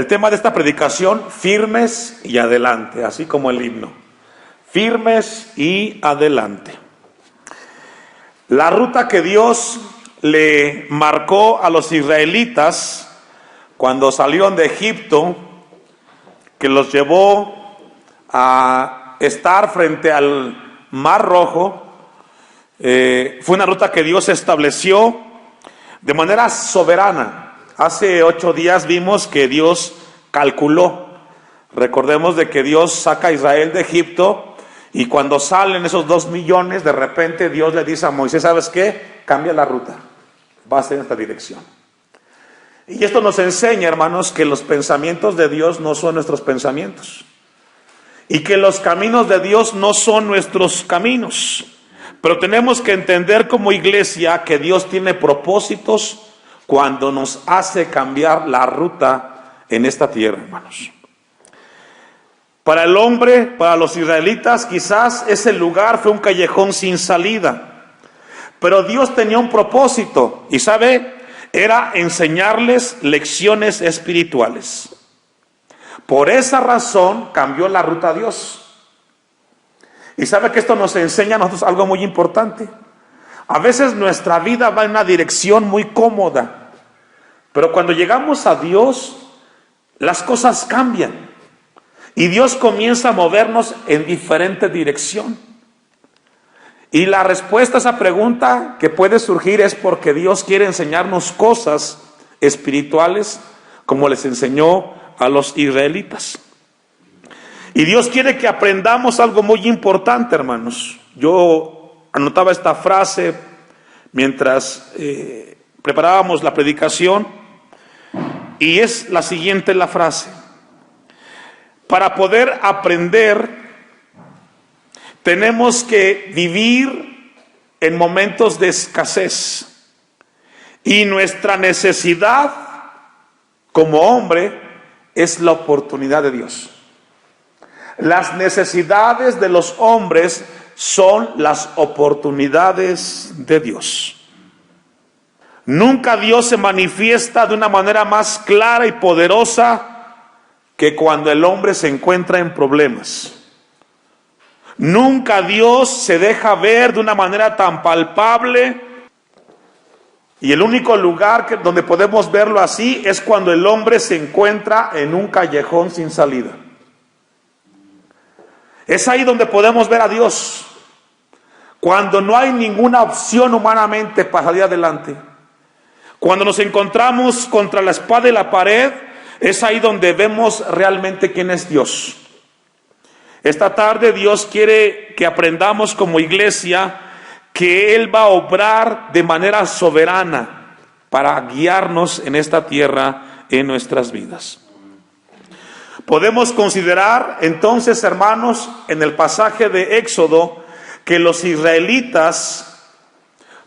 El tema de esta predicación: firmes y adelante, así como el himno. Firmes y adelante. La ruta que Dios le marcó a los israelitas cuando salieron de Egipto, que los llevó a estar frente al Mar Rojo, fue una ruta que Dios estableció de manera soberana. Hace 8 días vimos que Dios calculó. Recordemos de que Dios saca a Israel de Egipto, y cuando salen esos 2 millones, de repente Dios le dice a Moisés: ¿sabes qué? Cambia la ruta, va a ser en esta dirección. Y esto nos enseña, hermanos, que los pensamientos de Dios no son nuestros pensamientos, y que los caminos de Dios no son nuestros caminos. Pero tenemos que entender como iglesia que Dios tiene propósitos cuando nos hace cambiar la ruta en esta tierra, hermanos. Para el hombre, para los israelitas, quizás ese lugar fue un callejón sin salida, pero Dios tenía un propósito, y ¿sabe? Era enseñarles lecciones espirituales. Por esa razón cambió la ruta a Dios. Y ¿sabe que esto nos enseña a nosotros algo muy importante? A veces nuestra vida va en una dirección muy cómoda, pero cuando llegamos a Dios, las cosas cambian. Y Dios comienza a movernos en diferente dirección. Y la respuesta a esa pregunta que puede surgir es porque Dios quiere enseñarnos cosas espirituales, como les enseñó a los israelitas. Y Dios quiere que aprendamos algo muy importante, hermanos. Yo anotaba esta frase mientras preparábamos la predicación, y es la siguiente la frase: para poder aprender, tenemos que vivir en momentos de escasez, y nuestra necesidad como hombre es la oportunidad de Dios. Las necesidades de los hombres son las oportunidades de Dios. Nunca Dios se manifiesta de una manera más clara y poderosa que cuando el hombre se encuentra en problemas. Nunca Dios se deja ver de una manera tan palpable, y el único lugar donde podemos verlo así es cuando el hombre se encuentra en un callejón sin salida. Es ahí donde podemos ver a Dios, cuando no hay ninguna opción humanamente para salir adelante. Cuando nos encontramos contra la espada y la pared, es ahí donde vemos realmente quién es Dios. Esta tarde Dios quiere que aprendamos como iglesia que Él va a obrar de manera soberana para guiarnos en esta tierra, en nuestras vidas. Podemos considerar entonces, hermanos, en el pasaje de Éxodo, que los israelitas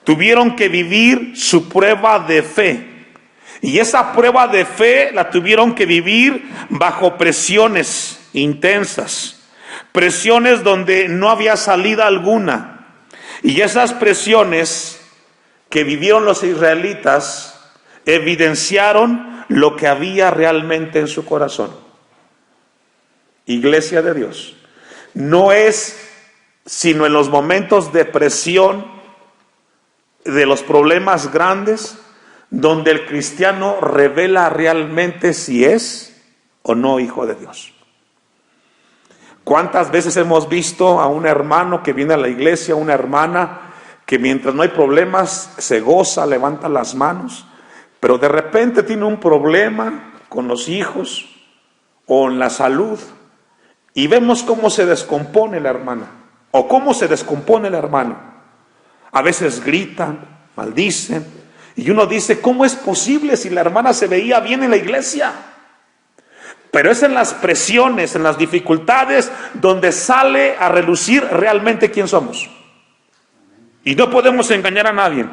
tuvieron que vivir su prueba de fe. Y esa prueba de fe la tuvieron que vivir bajo presiones intensas, presiones donde no había salida alguna. Y esas presiones que vivieron los israelitas evidenciaron lo que había realmente en su corazón. Iglesia de Dios, no es sino en los momentos de presión, de los problemas grandes, donde el cristiano revela realmente si es o no hijo de Dios. ¿Cuántas veces hemos visto a un hermano que viene a la iglesia, una hermana que mientras no hay problemas se goza, levanta las manos, pero de repente tiene un problema con los hijos o en la salud, y vemos cómo se descompone la hermana o cómo se descompone el hermano? A veces gritan, maldicen, y uno dice: ¿cómo es posible si la hermana se veía bien en la iglesia? Pero es en las presiones, en las dificultades, donde sale a relucir realmente quién somos. Y no podemos engañar a nadie.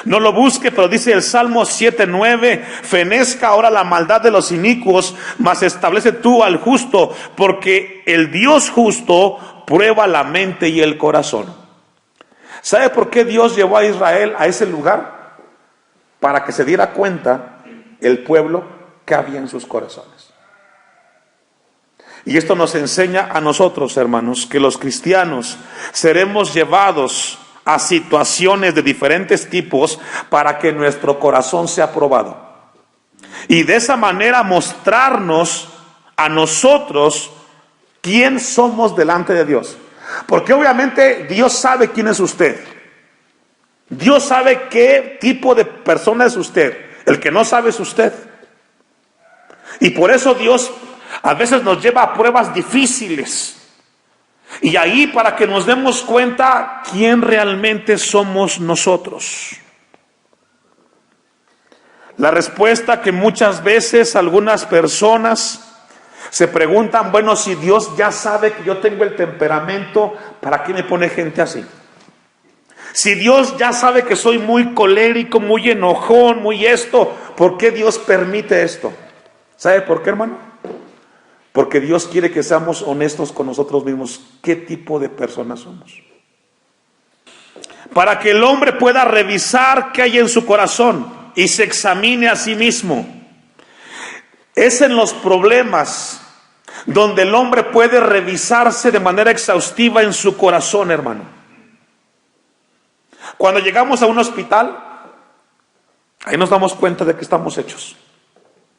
No lo busque, pero dice el Salmo 7:9: fenezca ahora la maldad de los inicuos, mas establece tú al justo, porque el Dios justo prueba la mente y el corazón. ¿Sabe por qué Dios llevó a Israel a ese lugar? Para que se diera cuenta el pueblo qué había en sus corazones. Y esto nos enseña a nosotros, hermanos, que los cristianos seremos llevados a situaciones de diferentes tipos para que nuestro corazón sea probado. Y de esa manera mostrarnos a nosotros quién somos delante de Dios. Porque obviamente Dios sabe quién es usted. Dios sabe qué tipo de persona es usted. El que no sabe es usted. Y por eso Dios a veces nos lleva a pruebas difíciles. Y ahí para que nos demos cuenta quién realmente somos nosotros. La respuesta que muchas veces algunas personas se preguntan, bueno, si Dios ya sabe que yo tengo el temperamento, ¿para qué me pone gente así? Si Dios ya sabe que soy muy colérico, muy enojón, muy esto, ¿por qué Dios permite esto? ¿Sabe por qué, hermano? Porque Dios quiere que seamos honestos con nosotros mismos. ¿Qué tipo de personas somos? Para que el hombre pueda revisar qué hay en su corazón y se examine a sí mismo. Es en los problemas donde el hombre puede revisarse de manera exhaustiva en su corazón, hermano. Cuando llegamos a un hospital, ahí nos damos cuenta de que estamos hechos.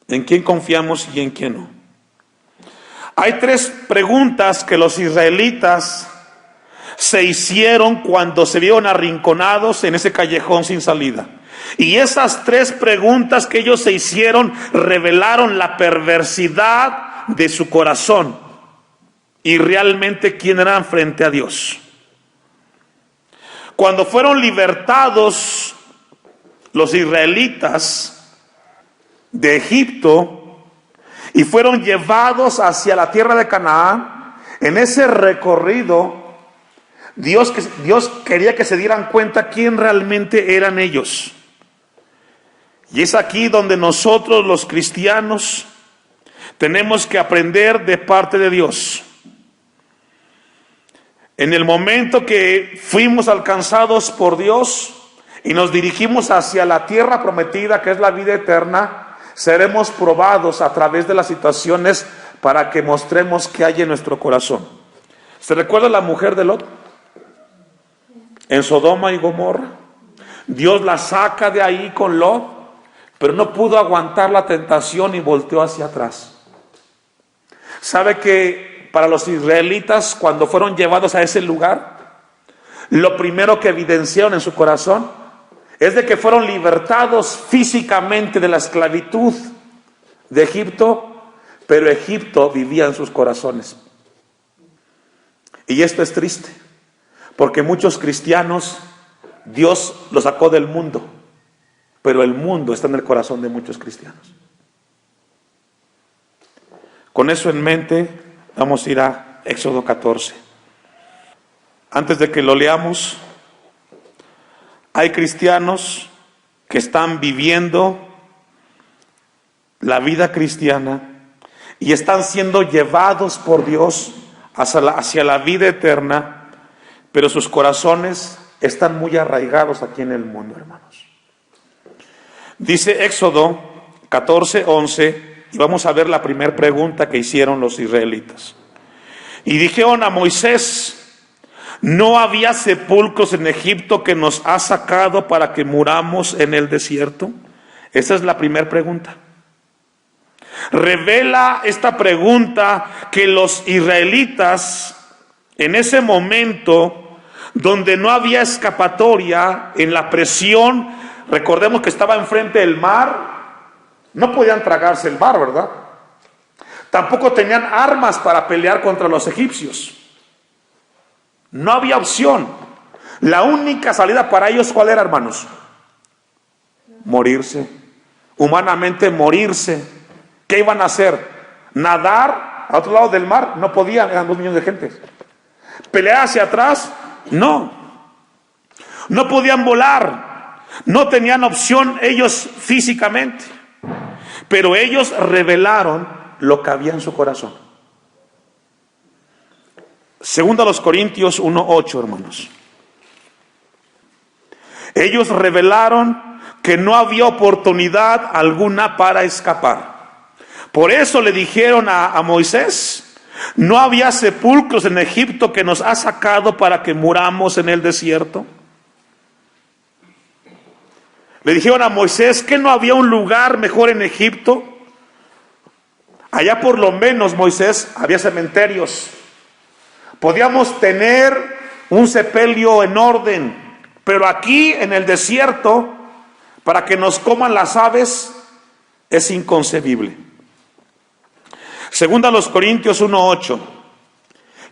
En quién confiamos y en quién no. Hay 3 preguntas que los israelitas se hicieron cuando se vieron arrinconados en ese callejón sin salida. Y esas 3 preguntas que ellos se hicieron revelaron la perversidad de su corazón y realmente quién eran frente a Dios. Cuando fueron libertados los israelitas de Egipto y fueron llevados hacia la tierra de Canaán, en ese recorrido Dios quería que se dieran cuenta quién realmente eran ellos. Y es aquí donde nosotros los cristianos tenemos que aprender de parte de Dios. En el momento que fuimos alcanzados por Dios y nos dirigimos hacia la tierra prometida, que es la vida eterna, seremos probados a través de las situaciones para que mostremos qué hay en nuestro corazón. ¿Se recuerda la mujer de Lot? En Sodoma y Gomorra. Dios la saca de ahí con Lot, pero no pudo aguantar la tentación y volteó hacia atrás. ¿Sabe que para los israelitas, cuando fueron llevados a ese lugar, lo primero que evidenciaron en su corazón es de que fueron libertados físicamente de la esclavitud de Egipto, pero Egipto vivía en sus corazones? Y esto es triste, porque muchos cristianos, Dios los sacó del mundo, pero el mundo está en el corazón de muchos cristianos. Con eso en mente, vamos a ir a Éxodo 14. Antes de que lo leamos, hay cristianos que están viviendo la vida cristiana y están siendo llevados por Dios hacia la vida eterna, pero sus corazones están muy arraigados aquí en el mundo, hermanos. Dice Éxodo 14:11, y vamos a ver la primera pregunta que hicieron los israelitas. Y dijeron a Moisés: ¿no había sepulcros en Egipto que nos ha sacado para que muramos en el desierto? Esa es la primera pregunta. Revela esta pregunta que los israelitas en ese momento donde no había escapatoria en la presión, recordemos que estaba enfrente del mar, no podían tragarse el mar, ¿verdad? Tampoco tenían armas para pelear contra los egipcios. No había opción. La única salida para ellos, ¿cuál era, hermanos? Morirse. Humanamente morirse. ¿Qué iban a hacer? ¿Nadar a otro lado del mar? No podían, eran 2 millones de gente. ¿Pelear hacia atrás? No. No podían volar. No tenían opción ellos físicamente. Pero ellos revelaron lo que había en su corazón. Segunda a los Corintios 1:8, hermanos. Ellos revelaron que no había oportunidad alguna para escapar. Por eso le dijeron a Moisés: ¿no había sepulcros en Egipto que nos ha sacado para que muramos en el desierto? Le dijeron a Moisés que no había un lugar mejor en Egipto. Allá por lo menos, Moisés, había cementerios. Podíamos tener un sepelio en orden, pero aquí en el desierto, para que nos coman las aves, es inconcebible. Segunda a los Corintios 1:8.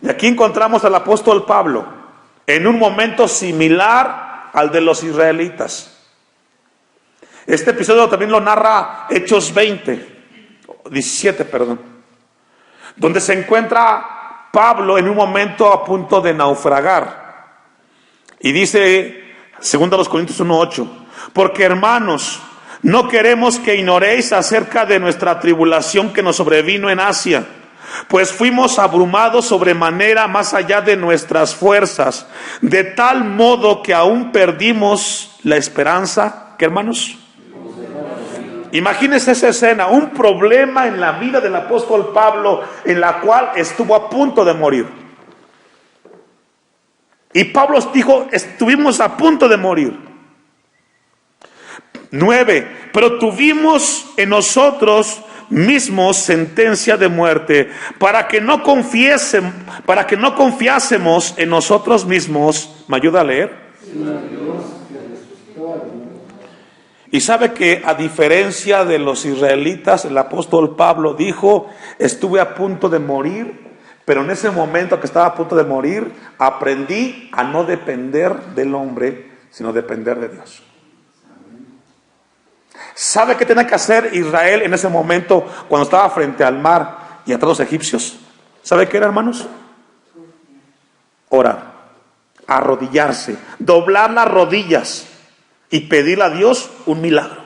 Y aquí encontramos al apóstol Pablo en un momento similar al de los israelitas. Este episodio también lo narra Hechos 17, donde se encuentra Pablo en un momento a punto de naufragar. Y dice, segunda a los Corintios 1:8, porque hermanos, no queremos que ignoréis acerca de nuestra tribulación que nos sobrevino en Asia, pues fuimos abrumados sobremanera más allá de nuestras fuerzas, de tal modo que aún perdimos la esperanza. ¿Qué, hermanos? Imagínense esa escena, un problema en la vida del apóstol Pablo, en la cual estuvo a punto de morir. Y Pablo dijo, estuvimos a punto de morir. 9, pero tuvimos en nosotros mismos sentencia de muerte, para que no confiásemos en nosotros mismos. ¿Me ayuda a leer? Y sabe que a diferencia de los israelitas, el apóstol Pablo dijo, estuve a punto de morir, pero en ese momento que estaba a punto de morir, aprendí a no depender del hombre, sino depender de Dios. ¿Sabe qué tenía que hacer Israel en ese momento cuando estaba frente al mar y atrás los egipcios? ¿Sabe qué era, hermanos? Orar, arrodillarse, doblar las rodillas y pedirle a Dios un milagro.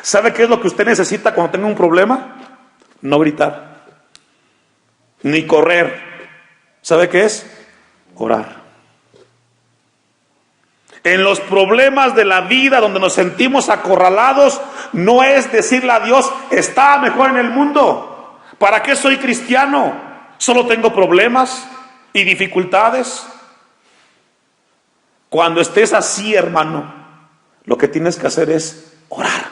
¿Sabe qué es lo que usted necesita cuando tenga un problema? No gritar, ni correr. ¿Sabe qué es? Orar. En los problemas de la vida donde nos sentimos acorralados, no es decirle a Dios, está mejor en el mundo. ¿Para qué soy cristiano? Solo tengo problemas y dificultades. Cuando estés así, hermano, lo que tienes que hacer es orar.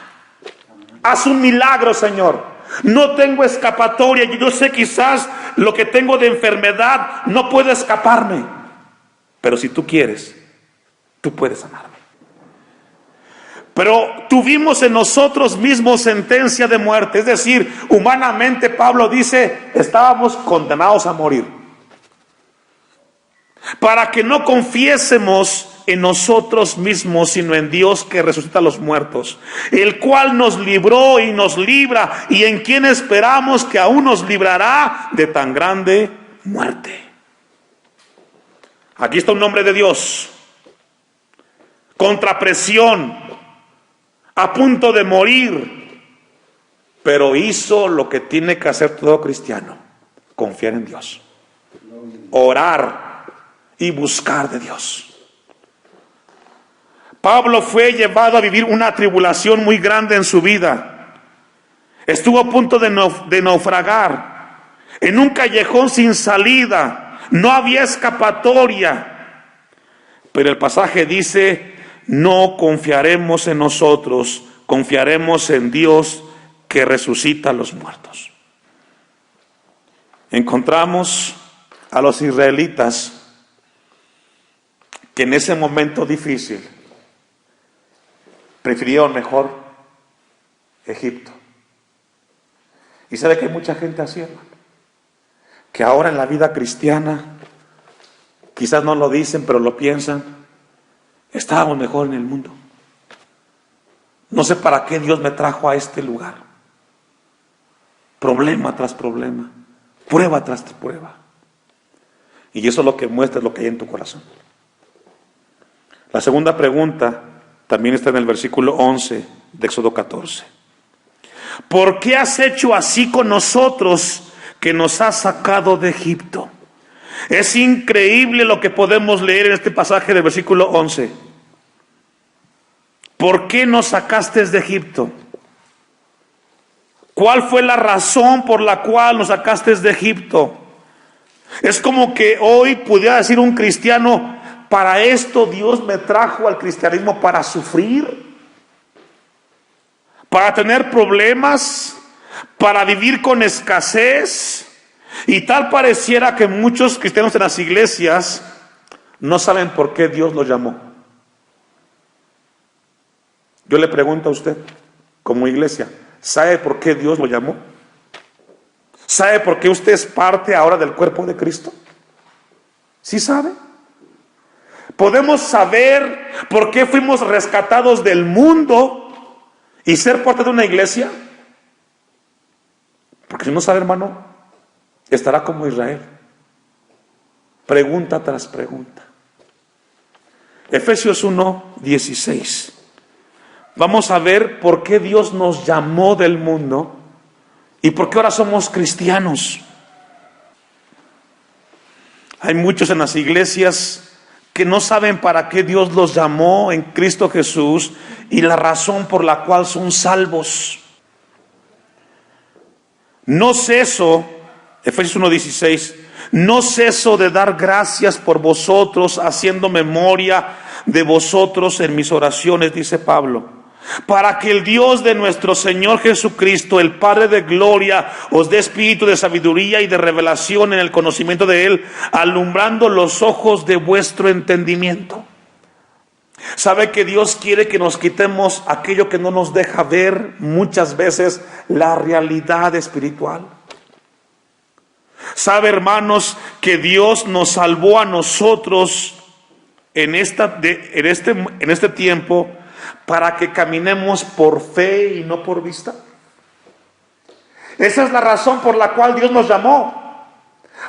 Haz un milagro, Señor. No tengo escapatoria. Yo sé quizás lo que tengo de enfermedad no puede escaparme. Pero si tú quieres, tú puedes sanarme. Pero tuvimos en nosotros mismos sentencia de muerte. Es decir, humanamente Pablo dice, estábamos condenados a morir. Para que no confiésemos en nosotros mismos, sino en Dios que resucita a los muertos, el cual nos libró y nos libra, y en quien esperamos que aún nos librará de tan grande muerte. Aquí está un hombre de Dios, contra presión, a punto de morir, pero hizo lo que tiene que hacer todo cristiano: confiar en Dios, orar y buscar de Dios. Pablo fue llevado a vivir una tribulación muy grande en su vida. Estuvo a punto de naufragar en un callejón sin salida. No había escapatoria. Pero el pasaje dice, no confiaremos en nosotros, confiaremos en Dios que resucita a los muertos. Encontramos a los israelitas que en ese momento difícil prefirieron mejor Egipto. Y sabe que hay mucha gente así, hermano, que ahora en la vida cristiana, quizás no lo dicen, pero lo piensan, estábamos mejor en el mundo. No sé para qué Dios me trajo a este lugar. Problema tras problema, prueba tras prueba. Y eso es lo que muestra lo que hay en tu corazón. La segunda pregunta también está en el versículo 11 de Éxodo 14. ¿Por qué has hecho así con nosotros, que nos has sacado de Egipto? Es increíble lo que podemos leer en este pasaje del versículo 11. ¿Por qué nos sacaste de Egipto? ¿Cuál fue la razón por la cual nos sacaste de Egipto? Es como que hoy pudiera decir un cristiano: para esto Dios me trajo al cristianismo, para sufrir, para tener problemas, para vivir con escasez. Y tal pareciera que muchos cristianos en las iglesias no saben por qué Dios los llamó. Yo le pregunto a usted, como iglesia, ¿sabe por qué Dios lo llamó? ¿Sabe por qué usted es parte ahora del cuerpo de Cristo? ¿Sí sabe? ¿Podemos saber por qué fuimos rescatados del mundo y ser parte de una iglesia? Porque si no sabe, hermano, estará como Israel. Pregunta tras pregunta. Efesios 1:16. Vamos a ver por qué Dios nos llamó del mundo y por qué ahora somos cristianos. Hay muchos en las iglesias que no saben para qué Dios los llamó en Cristo Jesús y la razón por la cual son salvos. No ceso, Efesios 1:16, no ceso de dar gracias por vosotros, haciendo memoria de vosotros en mis oraciones, dice Pablo, para que el Dios de nuestro Señor Jesucristo, el Padre de gloria, os dé espíritu de sabiduría y de revelación en el conocimiento de Él, alumbrando los ojos de vuestro entendimiento. ¿Sabe que Dios quiere que nos quitemos aquello que no nos deja ver muchas veces la realidad espiritual? ¿Sabe, hermanos, que Dios nos salvó a nosotros en este tiempo para que caminemos por fe y no por vista? Esa es la razón por la cual Dios nos llamó,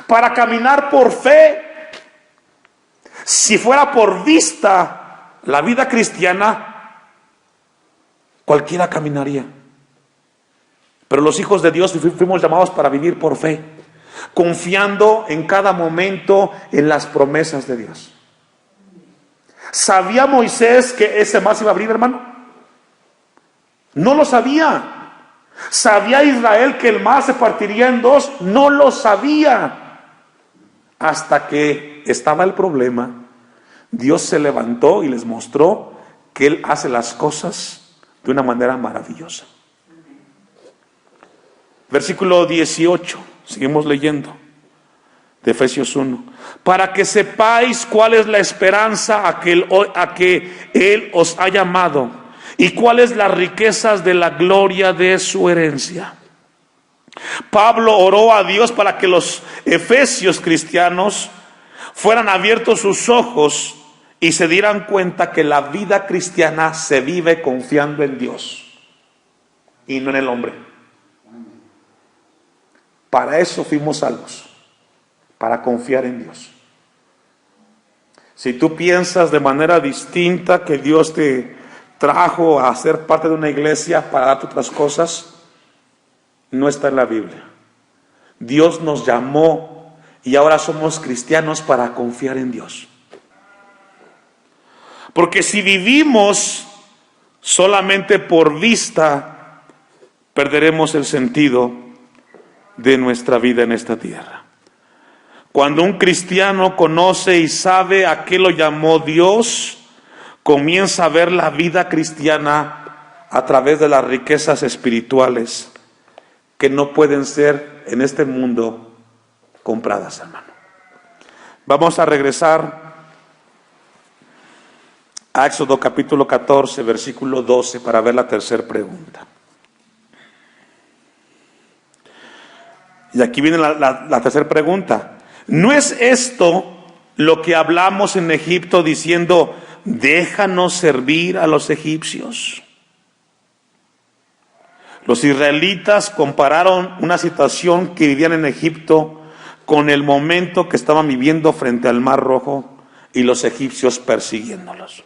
para caminar por fe. Si fuera por vista la vida cristiana, cualquiera caminaría. Pero los hijos de Dios fuimos llamados para vivir por fe, confiando en cada momento en las promesas de Dios. ¿Sabía Moisés que ese mar se iba a abrir, hermano? No lo sabía. ¿Sabía Israel que el mar se partiría en dos? No lo sabía. Hasta que estaba el problema, Dios se levantó y les mostró que Él hace las cosas de una manera maravillosa. Versículo 18, seguimos leyendo, de Efesios 1. Para que sepáis cuál es la esperanza a que Él os ha llamado y cuáles las riquezas de la gloria de su herencia. Pablo oró a Dios para que los efesios cristianos fueran abiertos sus ojos y se dieran cuenta que la vida cristiana se vive confiando en Dios y no en el hombre. Para eso fuimos salvos, para confiar en Dios. Si tú piensas de manera distinta que Dios te trajo a ser parte de una iglesia para darte otras cosas, no está en la Biblia. Dios nos llamó y ahora somos cristianos para confiar en Dios. Porque si vivimos solamente por vista, perderemos el sentido de nuestra vida en esta tierra. Cuando un cristiano conoce y sabe a qué lo llamó Dios, comienza a ver la vida cristiana a través de las riquezas espirituales que no pueden ser en este mundo compradas, hermano. Vamos a regresar a Éxodo capítulo 14, versículo 12, para ver la tercera pregunta. Y aquí viene la tercera pregunta. ¿No es esto lo que hablamos en Egipto diciendo, déjanos servir a los egipcios? Los israelitas compararon una situación que vivían en Egipto con el momento que estaban viviendo frente al Mar Rojo y los egipcios persiguiéndolos.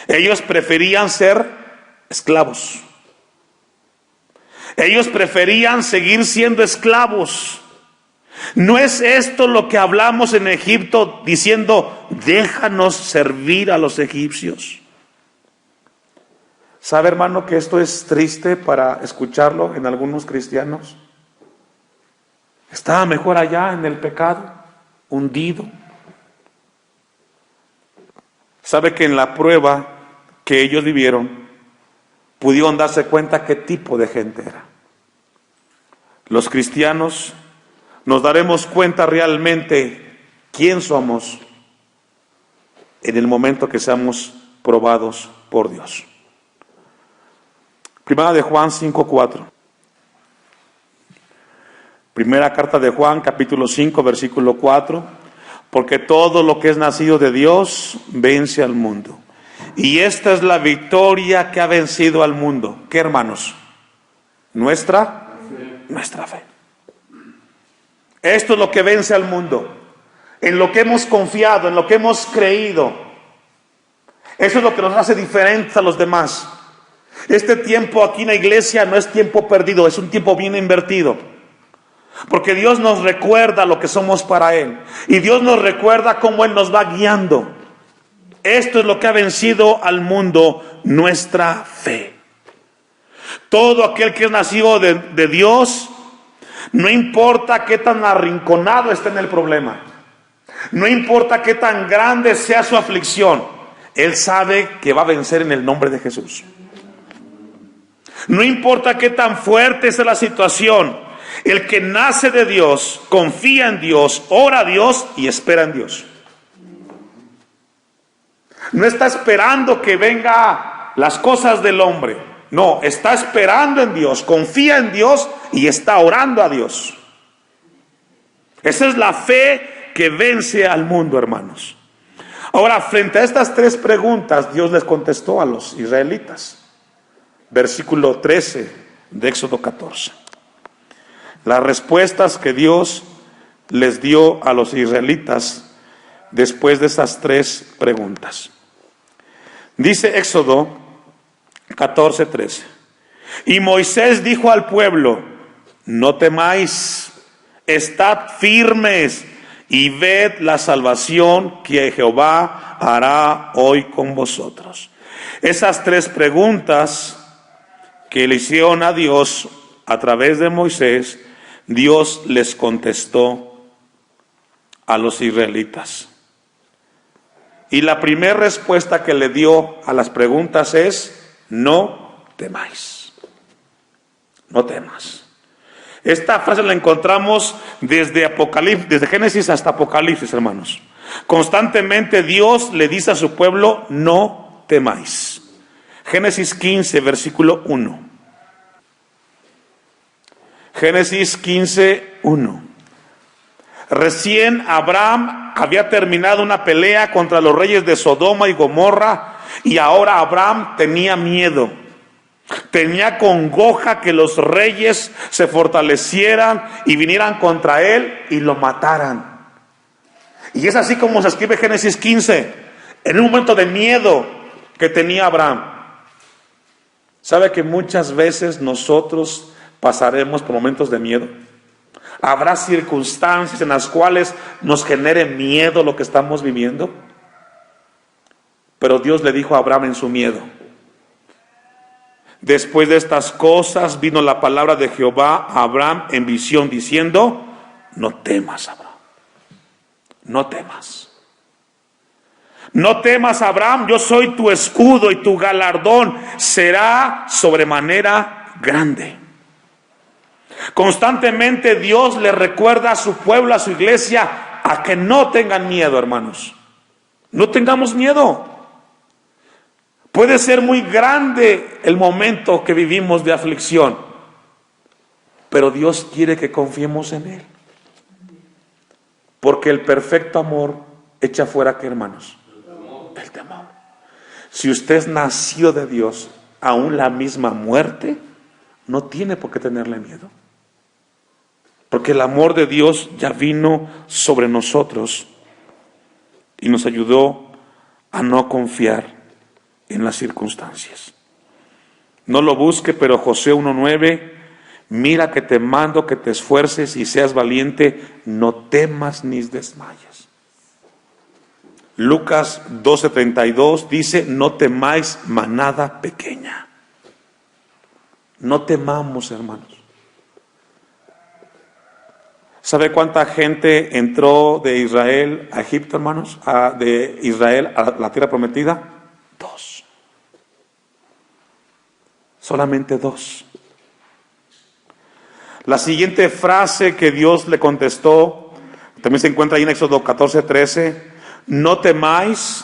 Ellos preferían ser esclavos. Ellos preferían seguir siendo esclavos. ¿No es esto lo que hablamos en Egipto diciendo, déjanos servir a los egipcios? ¿Sabe, hermano, que esto es triste para escucharlo en algunos cristianos? Estaba mejor allá en el pecado, hundido. ¿Sabe que en la prueba que ellos vivieron, pudieron darse cuenta qué tipo de gente era? Los cristianos nos daremos cuenta realmente quién somos en el momento que seamos probados por Dios. Primera de Juan 5:4. Primera carta de Juan, capítulo 5, versículo 4. Porque todo lo que es nacido de Dios vence al mundo. Y esta es la victoria que ha vencido al mundo. ¿Qué, hermanos? Nuestra fe. Esto es lo que vence al mundo. En lo que hemos confiado, en lo que hemos creído. Eso es lo que nos hace diferentes a los demás. Este tiempo aquí en la iglesia no es tiempo perdido, es un tiempo bien invertido. Porque Dios nos recuerda lo que somos para Él. Y Dios nos recuerda cómo Él nos va guiando. Esto es lo que ha vencido al mundo, nuestra fe. Todo aquel que es nacido de Dios, no importa qué tan arrinconado esté en el problema, no importa qué tan grande sea su aflicción, Él sabe que va a vencer en el nombre de Jesús. No importa qué tan fuerte sea la situación, el que nace de Dios, confía en Dios, ora a Dios y espera en Dios. No está esperando que venga las cosas del hombre. No, está esperando en Dios, confía en Dios y está orando a Dios. Esa es la fe que vence al mundo, hermanos. Ahora, frente a estas tres preguntas, Dios les contestó a los israelitas. Versículo 13 de Éxodo 14. Las respuestas que Dios les dio a los israelitas después de esas tres preguntas. Dice Éxodo 14:13. Y Moisés dijo al pueblo: no temáis, estad firmes y ved la salvación que Jehová hará hoy con vosotros. Esas tres preguntas que le hicieron a Dios a través de Moisés, Dios les contestó a los israelitas. Y la primera respuesta que le dio a las preguntas es: no temáis. No temas. Esta frase la encontramos desde Apocalipsis, desde Génesis hasta Apocalipsis, hermanos. Constantemente Dios le dice a su pueblo: no temáis. Génesis 15, versículo 1. Génesis 15, 1. Recién Abraham había terminado una pelea contra los reyes de Sodoma y Gomorra, y ahora Abraham tenía miedo. Tenía congoja que los reyes se fortalecieran y vinieran contra él y lo mataran. Y es así como se escribe Génesis 15, en un momento de miedo que tenía Abraham. ¿Sabe que muchas veces nosotros pasaremos por momentos de miedo? Habrá circunstancias en las cuales nos genere miedo lo que estamos viviendo. Pero Dios le dijo a Abraham en su miedo: después de estas cosas vino la palabra de Jehová a Abraham en visión diciendo: no temas, Abraham, no temas. No temas, Abraham, yo soy tu escudo y tu galardón será sobremanera grande. Constantemente Dios le recuerda a su pueblo, a su iglesia, a que no tengan miedo, hermanos. No tengamos miedo. Puede ser muy grande el momento que vivimos de aflicción, pero Dios quiere que confiemos en Él. Porque el perfecto amor echa fuera, ¿qué, hermanos? El temor. Si usted es nacido de Dios, aún la misma muerte no tiene por qué tenerle miedo. Porque el amor de Dios ya vino sobre nosotros y nos ayudó a no confiar en las circunstancias. No lo busque, pero Josué 1:9, mira que te mando que te esfuerces y seas valiente, no temas ni desmayes. Lucas 12:32 dice: no temáis manada pequeña. No temamos, hermanos. ¿Sabe cuánta gente entró de Israel a Egipto, hermanos? De Israel a la tierra prometida. 2. Solamente 2. La siguiente frase que Dios le contestó, también se encuentra ahí en Éxodo 14:13. No temáis,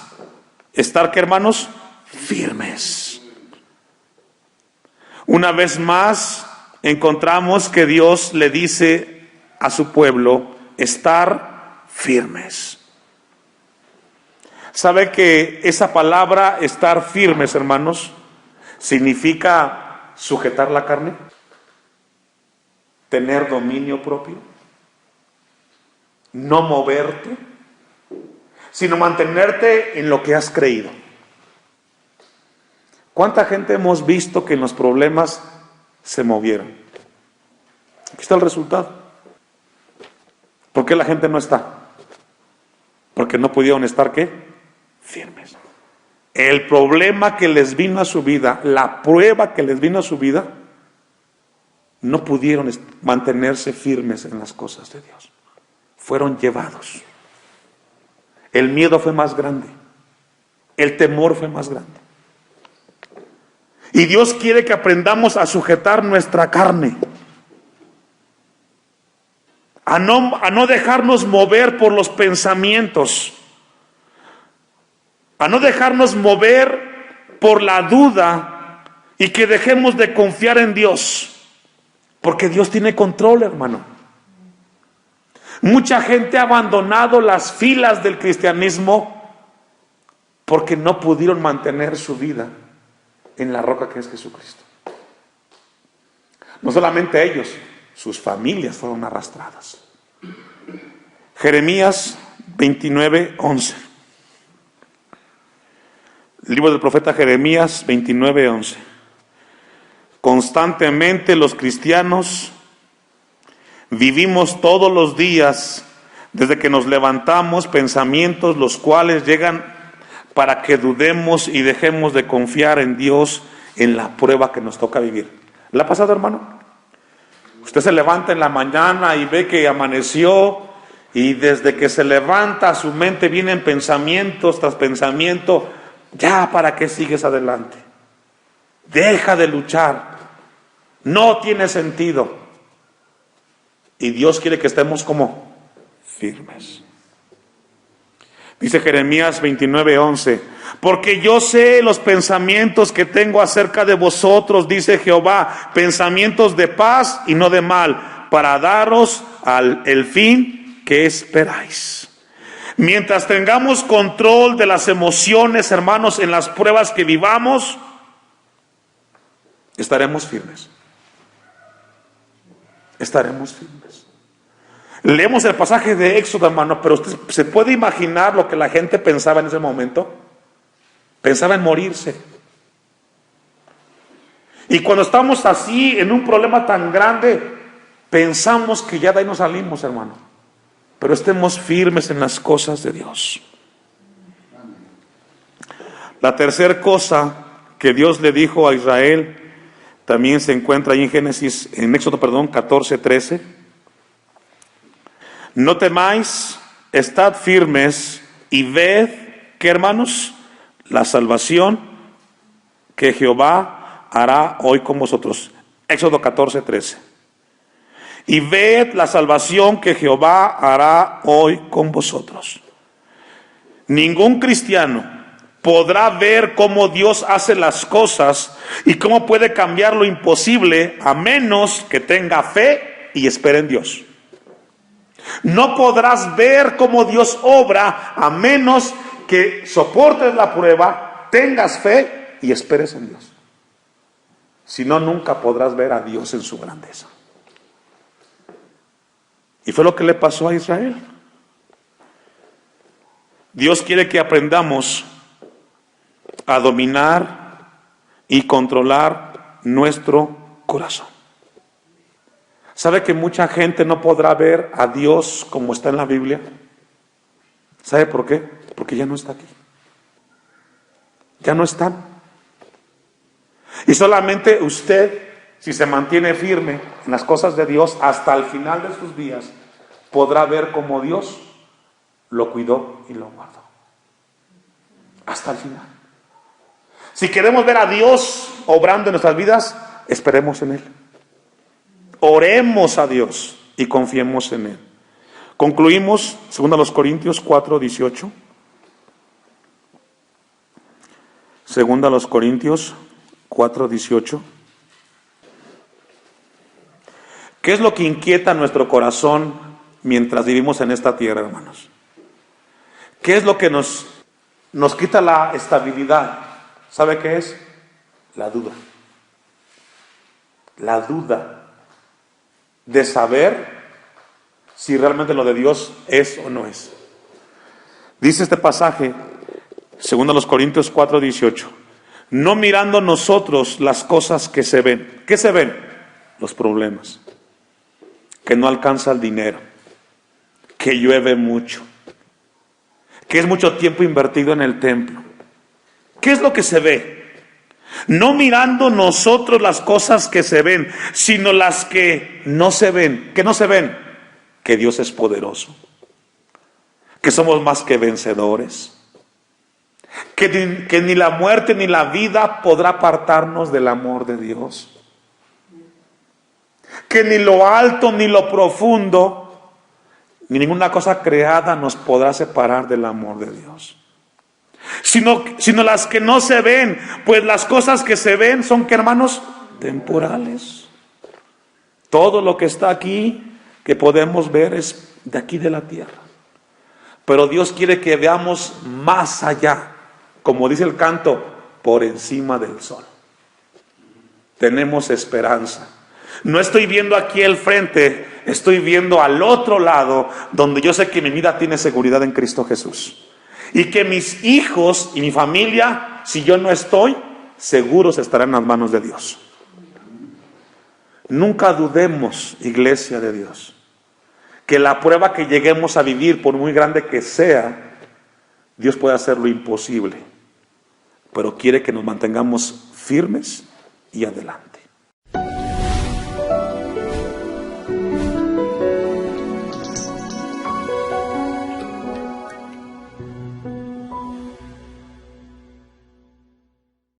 estar, ¿qué, hermanos? Firmes. Una vez más encontramos que Dios le dice a su pueblo estar firmes. ¿Sabe que esa palabra estar firmes, hermanos, significa sujetar la carne? Tener dominio propio, no moverte, sino mantenerte en lo que has creído. ¿Cuánta gente hemos visto que en los problemas se movieron? Aquí está el resultado. ¿Por qué la gente no está? Porque no pudieron estar, ¿qué? Firmes. El problema que les vino a su vida, la prueba que les vino a su vida, no pudieron mantenerse firmes en las cosas de Dios. Fueron llevados. El miedo fue más grande. El temor fue más grande. Y Dios quiere que aprendamos a sujetar nuestra carne. A no dejarnos mover por los pensamientos. A no dejarnos mover por la duda y que dejemos de confiar en Dios. Porque Dios tiene control, hermano. Mucha gente ha abandonado las filas del cristianismo porque no pudieron mantener su vida en la roca que es Jesucristo. No solamente ellos, sus familias fueron arrastradas. Jeremías 29:11. El libro del profeta Jeremías 29:11. Constantemente los cristianos vivimos todos los días, desde que nos levantamos, pensamientos los cuales llegan para que dudemos y dejemos de confiar en Dios en la prueba que nos toca vivir. ¿Le ha pasado, hermano? Usted se levanta en la mañana y ve que amaneció, y desde que se levanta a su mente vienen pensamientos tras pensamiento. Ya, ¿para qué sigues adelante? Deja de luchar. No tiene sentido. Y Dios quiere que estemos como firmes. Dice Jeremías 29:11, porque yo sé los pensamientos que tengo acerca de vosotros, dice Jehová, pensamientos de paz y no de mal, para daros el fin que esperáis. Mientras tengamos control de las emociones, hermanos, en las pruebas que vivamos, estaremos firmes. Estaremos firmes. Leemos el pasaje de Éxodo, hermano, pero usted se puede imaginar lo que la gente pensaba en ese momento. Pensaba en morirse. Y cuando estamos así, en un problema tan grande, pensamos que ya de ahí nos salimos, hermano. Pero estemos firmes en las cosas de Dios. La tercera cosa que Dios le dijo a Israel también se encuentra ahí en Éxodo 14:13. No temáis, estad firmes y ved, ¿qué, hermanos? La salvación que Jehová hará hoy con vosotros. Éxodo 14:13. Y ved la salvación que Jehová hará hoy con vosotros. Ningún cristiano podrá ver cómo Dios hace las cosas y cómo puede cambiar lo imposible a menos que tenga fe y espere en Dios. No podrás ver cómo Dios obra a menos que soportes la prueba, tengas fe y esperes en Dios. Si no, nunca podrás ver a Dios en su grandeza. Y fue lo que le pasó a Israel. Dios quiere que aprendamos a dominar y controlar nuestro corazón. ¿Sabe que mucha gente no podrá ver a Dios como está en la Biblia? ¿Sabe por qué? Porque ya no está aquí. Ya no están. Y solamente usted si se mantiene firme en las cosas de Dios, hasta el final de sus días, podrá ver cómo Dios lo cuidó y lo guardó. Hasta el final. Si queremos ver a Dios obrando en nuestras vidas, esperemos en Él. Oremos a Dios y confiemos en Él. Concluimos, 2 Corintios 4:18. 2 Corintios 4:18. ¿Qué es lo que inquieta nuestro corazón mientras vivimos en esta tierra, hermanos? ¿Qué es lo que nos quita la estabilidad? ¿Sabe qué es? La duda. La duda de saber si realmente lo de Dios es o no es. Dice este pasaje, 2 Corintios 4:18, no mirando nosotros las cosas que se ven. ¿Qué se ven? Los problemas. Que no alcanza el dinero, que llueve mucho, que es mucho tiempo invertido en el templo. ¿Qué es lo que se ve? No mirando nosotros las cosas que se ven, sino las que no se ven. ¿Qué no se ven? Que Dios es poderoso, que somos más que vencedores, que ni la muerte ni la vida podrá apartarnos del amor de Dios, que ni lo alto ni lo profundo, ni ninguna cosa creada nos podrá separar del amor de Dios. Sino las que no se ven, pues las cosas que se ven son, ¿qué, hermanos? Temporales. Todo lo que está aquí, que podemos ver, es de aquí de la tierra. Pero Dios quiere que veamos más allá, como dice el canto, por encima del sol. Tenemos esperanza. No estoy viendo aquí el frente, estoy viendo al otro lado, donde yo sé que mi vida tiene seguridad en Cristo Jesús. Y que mis hijos y mi familia, si yo no estoy, seguros estarán en las manos de Dios. Nunca dudemos, iglesia de Dios, que la prueba que lleguemos a vivir, por muy grande que sea, Dios puede hacer lo imposible, pero quiere que nos mantengamos firmes y adelante.